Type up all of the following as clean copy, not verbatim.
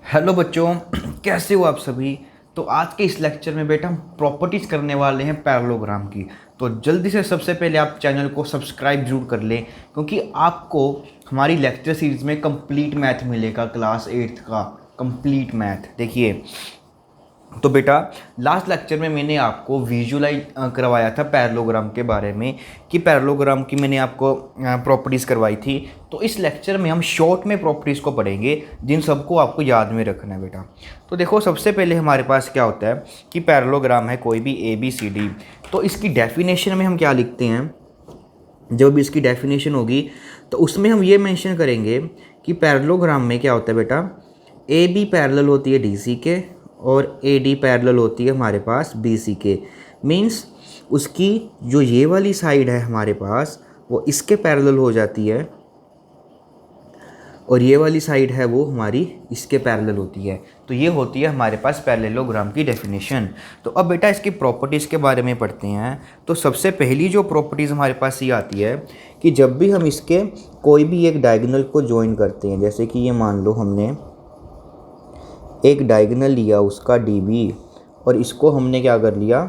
Hello बच्चों। कैसे हो आप सभी। तो आज के इस लेक्चर में बेटा हम प्रॉपर्टीज़ करने वाले हैं पैरेललोग्राम की। तो जल्दी से सबसे पहले आप चैनल को सब्सक्राइब जरूर कर लें, क्योंकि आपको हमारी लेक्चर सीरीज़ में कंप्लीट मैथ मिलेगा। क्लास 8th का कंप्लीट मैथ। देखिए, तो बेटा लास्ट लेक्चर में मैंने आपको विजुलाइज करवाया था पैरेललोग्राम के बारे में, कि पैरेललोग्राम की मैंने आपको प्रॉपर्टीज़ करवाई थी। तो इस लेक्चर में हम शॉर्ट में प्रॉपर्टीज़ को पढ़ेंगे, जिन सबको आपको याद में रखना है बेटा। तो देखो, सबसे पहले हमारे पास क्या होता है कि पैरेललोग्राम है कोई भी ए बी सी डी। तो इसकी डेफिनेशन में हम क्या लिखते हैं, जब भी इसकी डेफिनेशन होगी तो उसमें हम ये मेंशन करेंगे कि पैरेललोग्राम में क्या होता है बेटा, ए बी पैरेलल होती है डी सी के और ए डी पैरेलल होती है हमारे पास बी सी के। मीन्स उसकी जो ये वाली साइड है हमारे पास वो इसके पैरेलल हो जाती है, और ये वाली साइड है वो हमारी इसके पैरेलल होती है। तो ये होती है हमारे पास पैरेललोग्राम की डेफिनेशन। तो अब बेटा इसकी प्रॉपर्टीज़ के बारे में पढ़ते हैं। तो सबसे पहली जो प्रॉपर्टीज़ हमारे पास ये आती है कि जब भी हम इसके कोई भी एक डायगोनल को ज्वाइन करते हैं, जैसे कि ये मान लो हमने एक डायगोनल लिया उसका डी बी, और इसको हमने क्या कर लिया,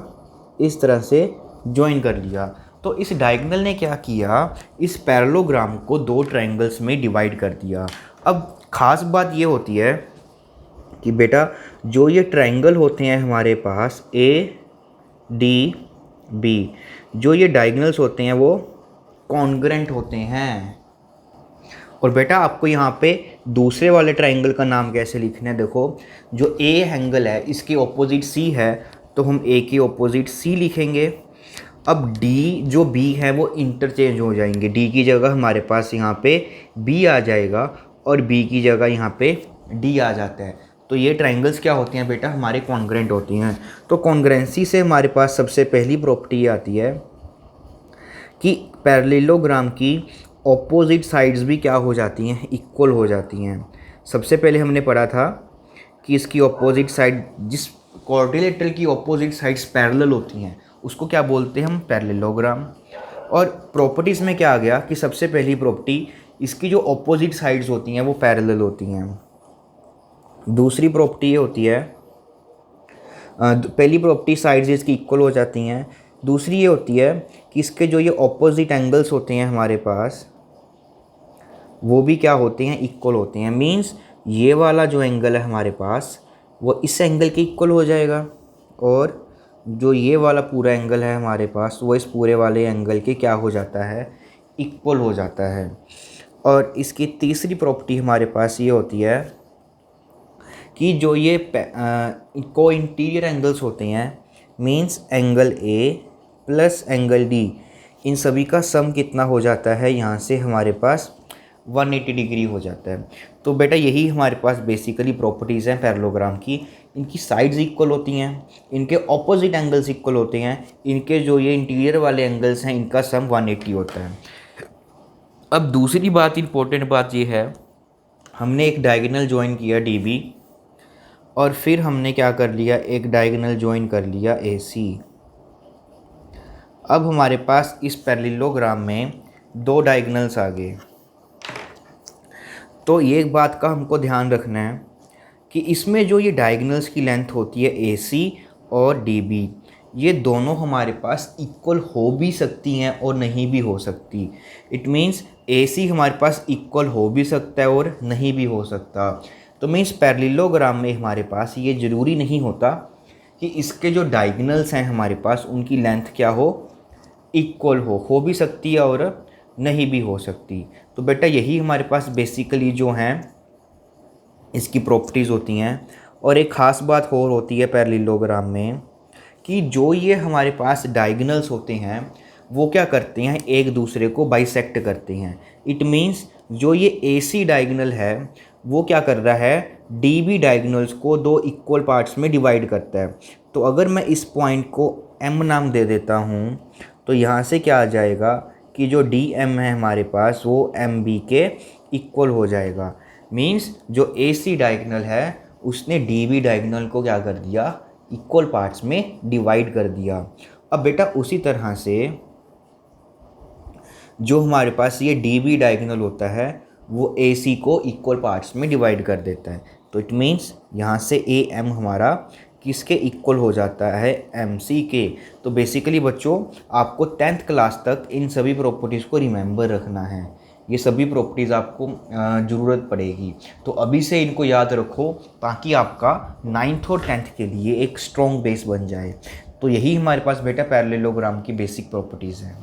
इस तरह से ज्वाइन कर लिया। तो इस डायगोनल ने क्या किया, इस पैरेललोग्राम को दो ट्रायंगल्स में डिवाइड कर दिया। अब ख़ास बात ये होती है कि बेटा जो ये ट्रायंगल होते हैं हमारे पास ए डी बी, जो ये डायगोनल्स होते हैं वो कॉन्ग्रेंट होते हैं। और बेटा आपको यहाँ पे दूसरे वाले ट्रायंगल का नाम कैसे लिखना है, देखो जो ए एंगल है इसकी ऑपोजिट सी है, तो हम ए की ऑपोजिट सी लिखेंगे। अब डी जो बी है वो इंटरचेंज हो जाएंगे, डी की जगह हमारे पास यहाँ पे बी आ जाएगा और बी की जगह यहाँ पे डी आ जाता है। तो ये ट्रायंगल्स क्या होते हैं बेटा, हमारे कॉन्ग्रेंट होती हैं। तो कॉन्ग्रेंसी से हमारे पास सबसे पहली प्रॉपर्टी आती है कि पैरेललोग्राम की ऑपोजिट साइड्स भी क्या हो जाती हैं, इक्वल हो जाती हैं। सबसे पहले हमने पढ़ा था कि इसकी ऑपोजिट साइड, जिस क्वाड्रिलेटरल की ऑपोजिट साइड्स पैरेलल होती हैं उसको क्या बोलते हैं हम, पैरेललोग्राम। और प्रॉपर्टीज़ में क्या आ गया कि सबसे पहली प्रॉपर्टी, इसकी जो ऑपोजिट साइड्स होती हैं वो पैरेलल होती हैं। दूसरी प्रॉपर्टी ये होती है, पहली प्रॉपर्टी साइड्स इसकी इक्वल हो जाती हैं। दूसरी ये होती है कि इसके जो ये ऑपोजिट एंगल्स होते हैं हमारे पास वो भी क्या होते हैं, इक्वल होते हैं। मींस ये वाला जो एंगल है हमारे पास वो इस एंगल के इक्वल हो जाएगा, और जो ये वाला पूरा एंगल है हमारे पास वो इस पूरे वाले एंगल के क्या हो जाता है, इक्वल हो जाता है। और इसकी तीसरी प्रॉपर्टी हमारे पास ये होती है कि जो ये को इंटीरियर एंगल्स होते हैं, means angle A plus angle D, इन सभी का सम कितना हो जाता है, यहाँ से हमारे पास 180 डिग्री हो जाता है। तो बेटा यही हमारे पास बेसिकली प्रॉपर्टीज़ हैं पैरेललोग्राम की। इनकी साइड्स इक्वल होती हैं, इनके ऑपोजिट एंगल्स इक्वल होते हैं, इनके जो ये इंटीरियर वाले एंगल्स हैं इनका सम 180 होता है। अब दूसरी बात, इंपॉर्टेंट बात ये है, हमने एक डायगोनल ज्वाइन किया डी बी, और फिर हमने क्या कर लिया, एक डायगोनल ज्वाइन कर लिया ए सी। अब हमारे पास इस पैरेललोग्राम में दो डायगोनल्स आ गए। तो ये एक बात का हमको ध्यान रखना है कि इसमें जो ये डायगोनल्स की लेंथ होती है ए सी और डी बी, ये दोनों हमारे पास इक्वल हो भी सकती हैं और नहीं भी हो सकती। इट मीन्स ए सी हमारे पास इक्वल हो भी सकता है और नहीं भी हो सकता। तो मीन्स पैरेललोग्राम में हमारे पास ये ज़रूरी नहीं होता कि इसके जो डायगोनल्स हैं हमारे पास उनकी लेंथ क्या हो, इक्वल हो भी सकती है और नहीं भी हो सकती। तो बेटा यही हमारे पास बेसिकली जो हैं इसकी प्रॉपर्टीज़ होती हैं। और एक ख़ास बात और होती है पैरेललोग्राम में कि जो ये हमारे पास डायगोनल्स होते हैं वो क्या करते हैं, एक दूसरे को बाइसेक्ट करते हैं। इट मीन्स जो ये ए सी डायगोनल है वो क्या कर रहा है, डी बी डायगोनल्स को दो इक्वल पार्ट्स में डिवाइड करता है। तो अगर मैं इस पॉइंट को एम नाम दे देता हूँ तो यहाँ से क्या आ जाएगा कि जो डी एम है हमारे पास वो एम बी के इक्वल हो जाएगा। मीन्स जो ए सी डायगोनल है उसने डी बी डायगोनल को क्या कर दिया, इक्वल पार्ट्स में डिवाइड कर दिया। अब बेटा उसी तरह से जो हमारे पास ये डी बी डायगोनल होता है वो ए सी को इक्वल पार्ट्स में डिवाइड कर देता है। तो इट मीन्स यहाँ से ए एम हमारा किसके इक्वल हो जाता है, एम सी के। तो बेसिकली बच्चों आपको 10th क्लास तक इन सभी प्रॉपर्टीज़ को रिमेंबर रखना है, ये सभी प्रॉपर्टीज़ आपको ज़रूरत पड़ेगी। तो अभी से इनको याद रखो ताकि आपका 9th और 10th के लिए एक स्ट्रॉन्ग बेस बन जाए। तो यही हमारे पास बेटा पैरेललोग्राम की बेसिक प्रॉपर्टीज़ हैं।